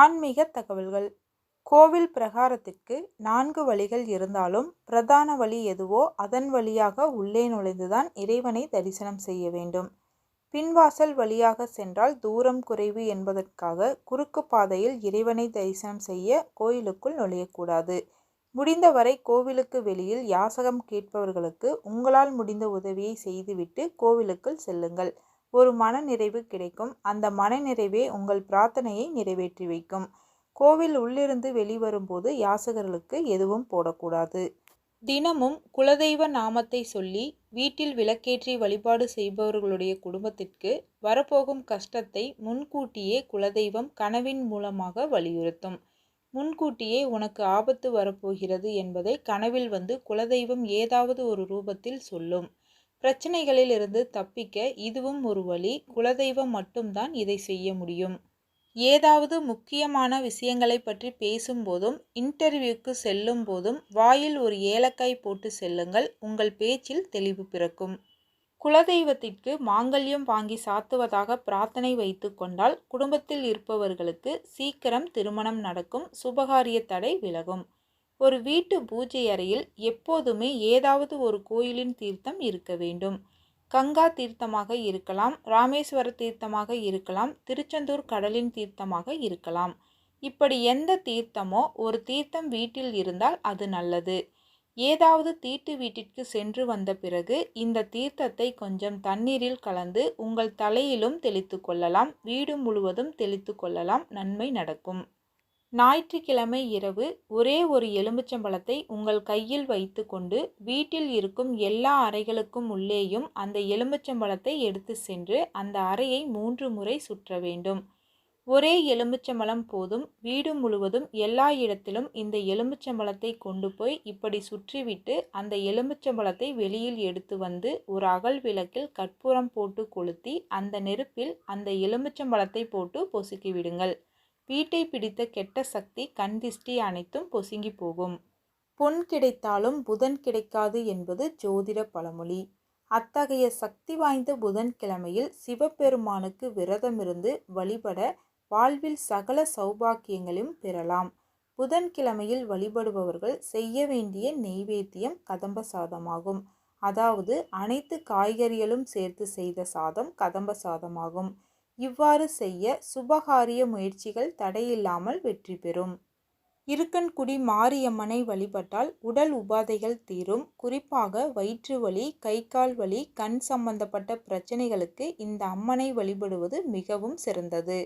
ஆன்மீக தகவல்கள். கோவில் பிரகாரத்திற்கு 4 வழிகள் இருந்தாலும் பிரதான வழி எதுவோ அதன் வழியாக உள்ளே நுழைந்துதான் இறைவனை தரிசனம் செய்ய வேண்டும். பின்வாசல் வழியாக சென்றால் தூரம் குறைவு என்பதற்காக குறுக்கு பாதையில் இறைவனை தரிசனம் செய்ய கோயிலுக்குள் நுழையக்கூடாது. முடிந்தவரை கோவிலுக்கு வெளியில் யாசகம் கேட்பவர்களுக்கு உங்களால் முடிந்த உதவியை செய்துவிட்டு கோவிலுக்குள் செல்லுங்கள். ஒரு மன நிறைவு கிடைக்கும். அந்த மன நிறைவே உங்கள் பிரார்த்தனையை நிறைவேற்றி வைக்கும். கோவில் உள்ளிருந்து வெளிவரும்போது யாசகர்களுக்கு எதுவும் போடக்கூடாது. தினமும் குலதெய்வ நாமத்தை சொல்லி வீட்டில் விளக்கேற்றி வழிபாடு செய்பவர்களுடைய குடும்பத்திற்கு வரப்போகும் கஷ்டத்தை முன்கூட்டியே குலதெய்வம் கனவின் மூலமாக வலியுறுத்தும். முன்கூட்டியே உனக்கு ஆபத்து வரப்போகிறது என்பதை கனவில் வந்து குலதெய்வம் ஏதாவது ஒரு ரூபத்தில் சொல்லும். பிரச்சனைகளில் இருந்து தப்பிக்க இதுவும் ஒரு வழி. குலதெய்வம் மட்டும்தான் இதை செய்ய முடியும். ஏதாவது முக்கியமான விஷயங்களை பற்றி பேசும்போதும் இன்டர்வியூக்கு செல்லும் போதும் வாயில் ஒரு ஏலக்காய் போட்டு செல்லுங்கள். உங்கள் பேச்சில் தெளிவு பிறக்கும். குலதெய்வத்திற்கு மாங்கல்யம் வாங்கி சாத்துவதாக பிரார்த்தனை வைத்து கொண்டால் குடும்பத்தில் இருப்பவர்களுக்கு சீக்கிரம் திருமணம் நடக்கும். சுபகாரிய தடை விலகும். ஒரு வீட்டு பூஜை அறையில் எப்போதுமே ஏதாவது ஒரு கோயிலின் தீர்த்தம் இருக்க வேண்டும். கங்கா தீர்த்தமாக இருக்கலாம், ராமேஸ்வர தீர்த்தமாக இருக்கலாம், திருச்செந்தூர் கடலின் தீர்த்தமாக இருக்கலாம். இப்படி எந்த தீர்த்தமோ ஒரு தீர்த்தம் வீட்டில் இருந்தால் அது நல்லது. ஏதாவது தீட்டு வீட்டிற்கு சென்று வந்த பிறகு இந்த தீர்த்தத்தை கொஞ்சம் தண்ணீரில் கலந்து உங்கள் தலையிலும் தெளித்து கொள்ளலாம். வீடு முழுவதும் தெளித்து கொள்ளலாம். நன்மை நடக்கும். ஞாயிற்றுக்கிழமை இரவு ஒரே ஒரு எலுமிச்சம்பழத்தை உங்கள் கையில் வைத்து கொண்டு வீட்டில் இருக்கும் எல்லா அறைகளுக்கும் உள்ளேயும் அந்த எலுமிச்சம்பழத்தை எடுத்து சென்று அந்த அறையை 3 முறை சுற்ற வேண்டும். ஒரே எலுமிச்சம்பழம் போதும். வீடு முழுவதும் எல்லா இடத்திலும் இந்த எலுமிச்சம்பழத்தை கொண்டு போய் இப்படி சுற்றிவிட்டு அந்த எலுமிச்சம்பழத்தை வெளியில் எடுத்து வந்து ஒரு அகல் விளக்கில் கற்பூரம் போட்டு கொளுத்தி அந்த நெருப்பில் அந்த எலுமிச்சம்பழத்தை போட்டு பொசுக்கி விடுங்கள். வீட்டை பிடித்த கெட்ட சக்தி, கண் திஷ்டி அனைத்தும் பொசுங்கி போகும். பொன் கிடைத்தாலும் புதன் கிடைக்காது என்பது ஜோதிட பழமொழி. அத்தகைய சக்தி வாய்ந்த புதன்கிழமையில் சிவபெருமானுக்கு விரதமிருந்து வழிபட வாழ்வில் சகல சௌபாக்கியங்களையும் பெறலாம். புதன்கிழமையில் வழிபடுபவர்கள் செய்ய வேண்டிய நெய்வேத்தியம் கதம்ப சாதமாகும். அதாவது அனைத்து காய்கறிகளும் சேர்த்து செய்த சாதம் கதம்ப சாதமாகும். இவ்வாறு செய்ய சுபகாரிய முயற்சிகள் தடையில்லாமல் வெற்றி பெறும். இருக்கன்குடி மாரியம்மனை வழிபட்டால் உடல் உபாதைகள் தீரும். குறிப்பாக வயிற்று வலி, கை கால் வலி, கண் சம்பந்தப்பட்ட பிரச்சனைகளுக்கு இந்த அம்மனை வழிபடுவது மிகவும் சிறந்தது.